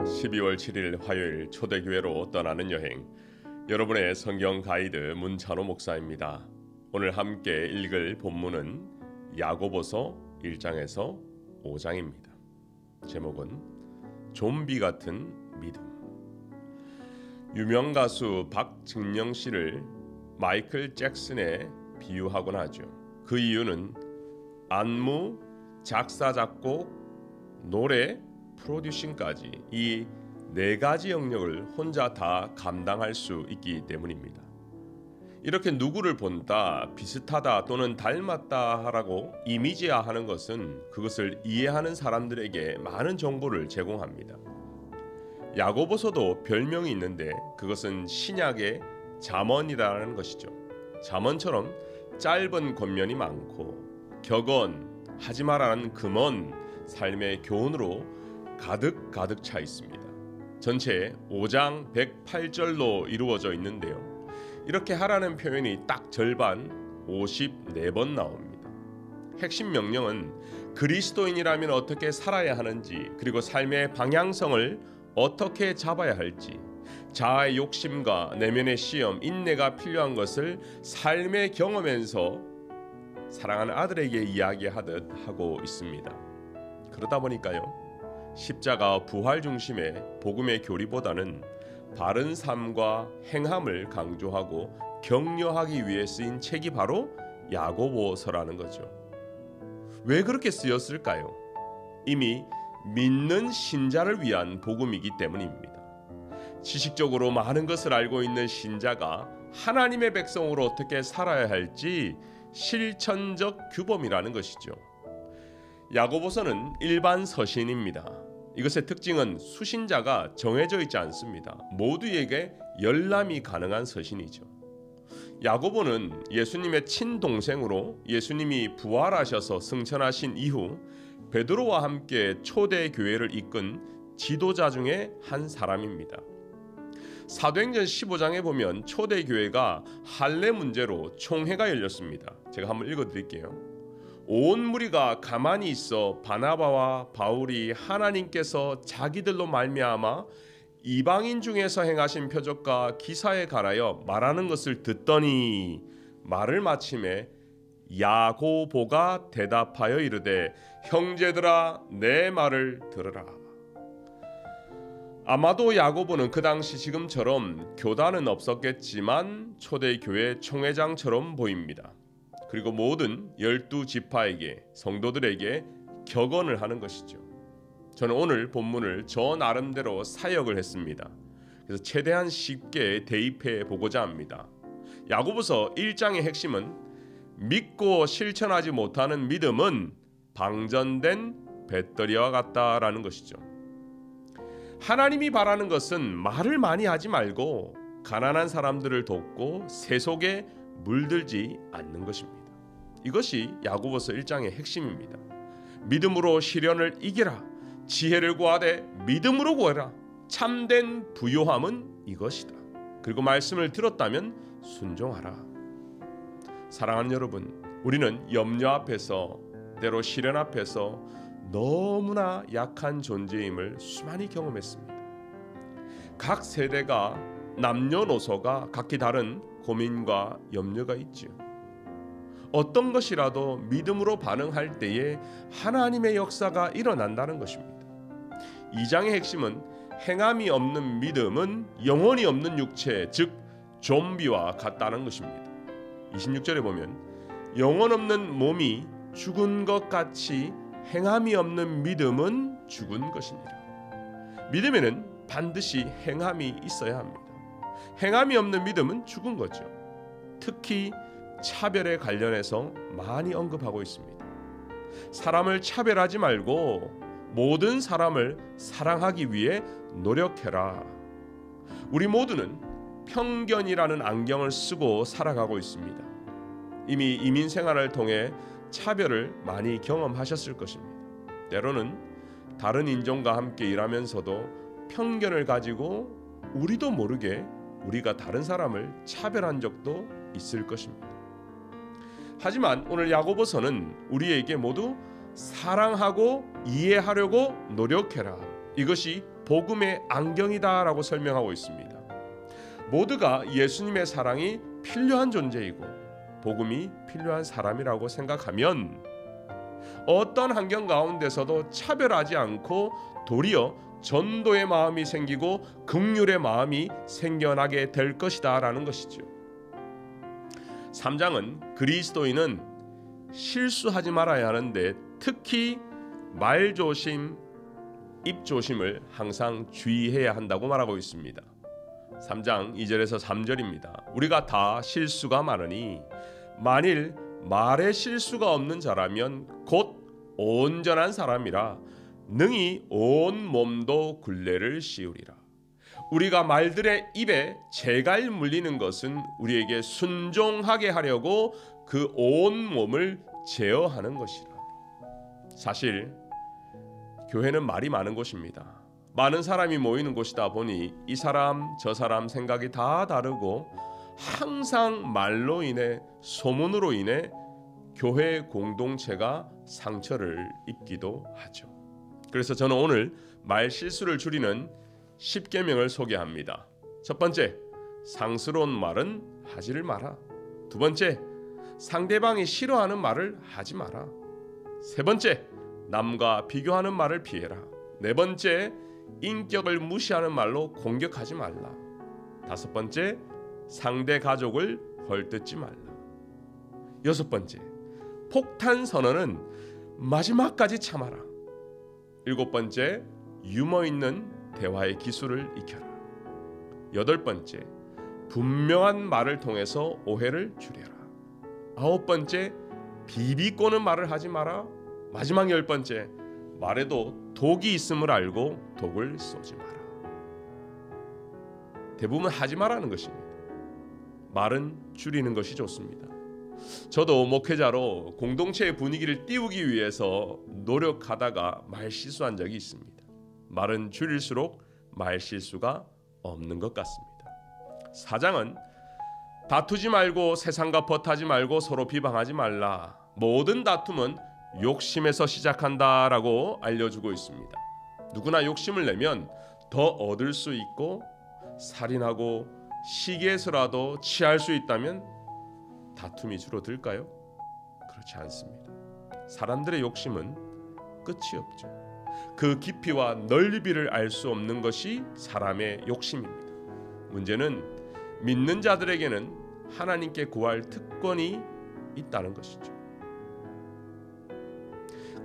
12월 7일 화요일 초대교회로 떠나는 여행, 여러분의 성경 가이드 문찬호 목사입니다. 오늘 함께 읽을 본문은 야고보서 1장에서 5장입니다. 제목은 좀비 같은 믿음. 유명 가수 박증영 씨를 마이클 잭슨에 비유하곤 하죠. 그 이유는 안무, 작사, 작곡, 노래, 프로듀싱까지 이 네 가지 영역을 혼자 다 감당할 수 있기 때문입니다. 이렇게 누구를 본다, 비슷하다 또는 닮았다 하라고 이미지화하는 것은 그것을 이해하는 사람들에게 많은 정보를 제공합니다. 야고보서도 별명이 있는데 그것은 신약의 잠언이라는 것이죠. 잠언처럼 짧은 권면이 많고 격언, 하지 말라는 금언, 삶의 교훈으로 가득 차 있습니다. 전체 5장 108절로 이루어져 있는데요. 이렇게 하라는 표현이 딱 절반 54번 나옵니다. 핵심 명령은 그리스도인이라면 어떻게 살아야 하는지, 그리고 삶의 방향성을 어떻게 잡아야 할지, 자아의 욕심과 내면의 시험, 인내가 필요한 것을 삶의 경험에서 사랑하는 아들에게 이야기하듯 하고 있습니다. 그러다 보니까요, 십자가 부활 중심의 복음의 교리보다는 바른 삶과 행함을 강조하고 격려하기 위해 쓰인 책이 바로 야고보서라는 거죠. 왜 그렇게 쓰였을까요? 이미 믿는 신자를 위한 복음이기 때문입니다. 지식적으로 많은 것을 알고 있는 신자가 하나님의 백성으로 어떻게 살아야 할지 실천적 규범이라는 것이죠. 야고보서는 일반 서신입니다. 이것의 특징은 수신자가 정해져 있지 않습니다. 모두에게 열람이 가능한 서신이죠. 야고보는 예수님의 친동생으로 예수님이 부활하셔서 승천하신 이후 베드로와 함께 초대 교회를 이끈 지도자 중에 한 사람입니다. 사도행전 15장에 보면 초대 교회가 할례 문제로 총회가 열렸습니다. 제가 한번 읽어드릴게요. 온 무리가 가만히 있어 바나바와 바울이 하나님께서 자기들로 말미암아 이방인 중에서 행하신 표적과 기사에 관하여 말하는 것을 듣더니, 말을 마침에 야고보가 대답하여 이르되, 형제들아 내 말을 들으라. 아마도 야고보는 그 당시 지금처럼 교단은 없었겠지만 초대교회 총회장처럼 보입니다. 그리고 모든 12지파에게, 성도들에게 격언을 하는 것이죠. 저는 오늘 본문을 저 나름대로 사역을 했습니다. 그래서 최대한 쉽게 대입해 보고자 합니다. 야고보서 1장의 핵심은 믿고 실천하지 못하는 믿음은 방전된 배터리와 같다라는 것이죠. 하나님이 바라는 것은 말을 많이 하지 말고 가난한 사람들을 돕고 세속에 물들지 않는 것입니다. 이것이 야고보서 1장의 핵심입니다. 믿음으로 시련을 이기라. 지혜를 구하되 믿음으로 구하라. 참된 부요함은 이것이다. 그리고 말씀을 들었다면 순종하라. 사랑하는 여러분, 우리는 염려 앞에서, 때로 시련 앞에서 너무나 약한 존재임을 수많이 경험했습니다. 각 세대가, 남녀노소가 각기 다른 고민과 염려가 있지요. 어떤 것이라도 믿음으로 반응할 때에 하나님의 역사가 일어난다는 것입니다. 2장의 핵심은 행함이 없는 믿음은 영혼이 없는 육체, 즉 좀비와 같다는 것입니다. 26절에 보면 영혼 없는 몸이 죽은 것 같이 행함이 없는 믿음은 죽은 것이니라. 믿음에는 반드시 행함이 있어야 합니다. 행함이 없는 믿음은 죽은 거죠. 특히 차별에 관련해서 많이 언급하고 있습니다. 사람을 차별하지 말고 모든 사람을 사랑하기 위해 노력해라. 우리 모두는 편견이라는 안경을 쓰고 살아가고 있습니다. 이미 이민 생활을 통해 차별을 많이 경험하셨을 것입니다. 때로는 다른 인종과 함께 일하면서도 편견을 가지고 우리도 모르게 우리가 다른 사람을 차별한 적도 있을 것입니다. 하지만 오늘 야고보서는 우리에게 모두 사랑하고 이해하려고 노력해라. 이것이 복음의 안경이다라고 설명하고 있습니다. 모두가 예수님의 사랑이 필요한 존재이고 복음이 필요한 사람이라고 생각하면 어떤 환경 가운데서도 차별하지 않고 도리어 전도의 마음이 생기고 긍휼의 마음이 생겨나게 될 것이다 라는 것이죠. 3장은 그리스도인은 실수하지 말아야 하는데 특히 말조심, 입조심을 항상 주의해야 한다고 말하고 있습니다. 3장 2절에서 3절입니다. 우리가 다 실수가 많으니 만일 말에 실수가 없는 자라면 곧 온전한 사람이라 능히 온 몸도 굴레를 씌우리라. 우리가 말들의 입에 재갈 물리는 것은 우리에게 순종하게 하려고 그 온 몸을 제어하는 것이라. 사실 교회는 말이 많은 곳입니다. 많은 사람이 모이는 곳이다 보니 이 사람 저 사람 생각이 다 다르고 항상 말로 인해 소문으로 인해 교회 공동체가 상처를 입기도 하죠. 그래서 저는 오늘 말 실수를 줄이는 10계명을 소개합니다. 첫 번째, 상스러운 말은 하지를 마라. 두 번째, 상대방이 싫어하는 말을 하지 마라. 세 번째, 남과 비교하는 말을 피해라. 네 번째, 인격을 무시하는 말로 공격하지 말라. 다섯 번째, 상대 가족을 헐뜯지 말라. 여섯 번째, 폭탄 선언은 마지막까지 참아라. 일곱 번째, 유머 있는 대화의 기술을 익혀라. 여덟 번째, 분명한 말을 통해서 오해를 줄여라. 아홉 번째, 비비 꼬는 말을 하지 마라. 마지막 열 번째, 말에도 독이 있음을 알고 독을 쏘지 마라. 대부분 하지 말라는 것입니다. 말은 줄이는 것이 좋습니다. 저도 목회자로 공동체의 분위기를 띄우기 위해서 노력하다가 말 실수한 적이 있습니다. 말은 줄일수록 말 실수가 없는 것 같습니다. 4장은 다투지 말고 세상과 벗하지 말고 서로 비방하지 말라. 모든 다툼은 욕심에서 시작한다라고 알려주고 있습니다. 누구나 욕심을 내면 더 얻을 수 있고 살인하고 시기에서라도 취할 수 있다면 다툼이 줄어들까요? 그렇지 않습니다. 사람들의 욕심은 끝이 없죠. 그 깊이와 넓이를 알 수 없는 것이 사람의 욕심입니다. 문제는 믿는 자들에게는 하나님께 구할 특권이 있다는 것이죠.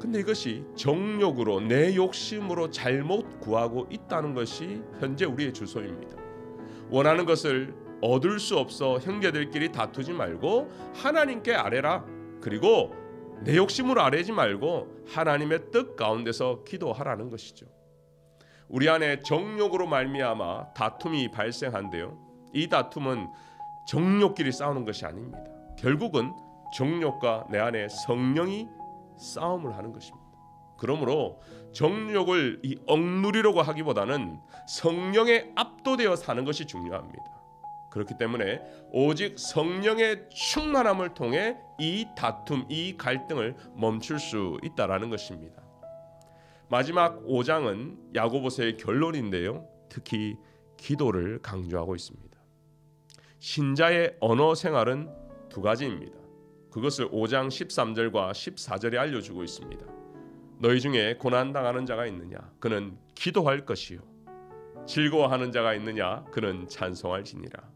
근데 이것이 정욕으로 내 욕심으로 잘못 구하고 있다는 것이 현재 우리의 주소입니다. 원하는 것을 얻을 수 없어 형제들끼리 다투지 말고 하나님께 아뢰라. 그리고 내 욕심으로 아뢰지 말고 하나님의 뜻 가운데서 기도하라는 것이죠. 우리 안에 정욕으로 말미암아 다툼이 발생한데요. 이 다툼은 정욕끼리 싸우는 것이 아닙니다. 결국은 정욕과 내 안에 성령이 싸움을 하는 것입니다. 그러므로 정욕을 억누리려고 하기보다는 성령에 압도되어 사는 것이 중요합니다. 그렇기 때문에 오직 성령의 충만함을 통해 이 다툼, 이 갈등을 멈출 수 있다라는 것입니다. 마지막 5장은 야고보서의 결론인데요. 특히 기도를 강조하고 있습니다. 신자의 언어 생활은 두 가지입니다. 그것을 5장 13절과 14절에 알려주고 있습니다. 너희 중에 고난당하는 자가 있느냐? 그는 기도할 것이요. 즐거워하는 자가 있느냐? 그는 찬송할지니라.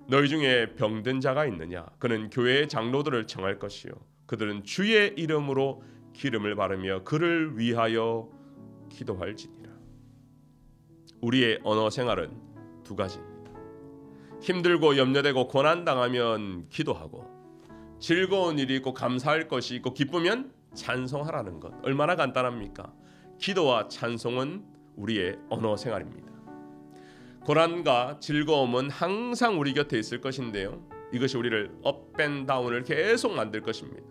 너희 중에 병든 자가 있느냐? 그는 교회의 장로들을 청할 것이요. 그들은 주의 이름으로 기름을 바르며 그를 위하여 기도할지니라. 우리의 언어 생활은 두 가지입니다. 힘들고 염려되고 고난당하면 기도하고, 즐거운 일이 있고 감사할 것이 있고 기쁘면 찬송하라는 것. 얼마나 간단합니까? 기도와 찬송은 우리의 언어 생활입니다. 고난과 즐거움은 항상 우리 곁에 있을 것인데요. 이것이 우리를 업앤다운을 계속 만들 것입니다.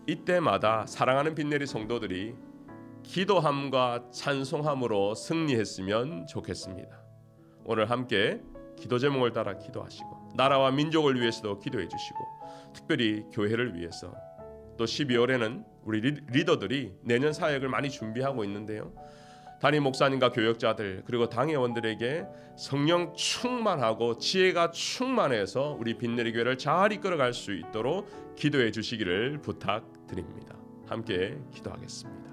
이때마다 사랑하는 빈내리 성도들이 기도함과 찬송함으로 승리했으면 좋겠습니다. 오늘 함께 기도 제목을 따라 기도하시고 나라와 민족을 위해서도 기도해 주시고 특별히 교회를 위해서 또 12월에는 우리 리더들이 내년 사역을 많이 준비하고 있는데요. 담임 목사님과 교역자들 그리고 당회원들에게 성령 충만하고 지혜가 충만해서 우리 빛내리 교회를 잘 이끌어갈 수 있도록 기도해 주시기를 부탁드립니다. 함께 기도하겠습니다.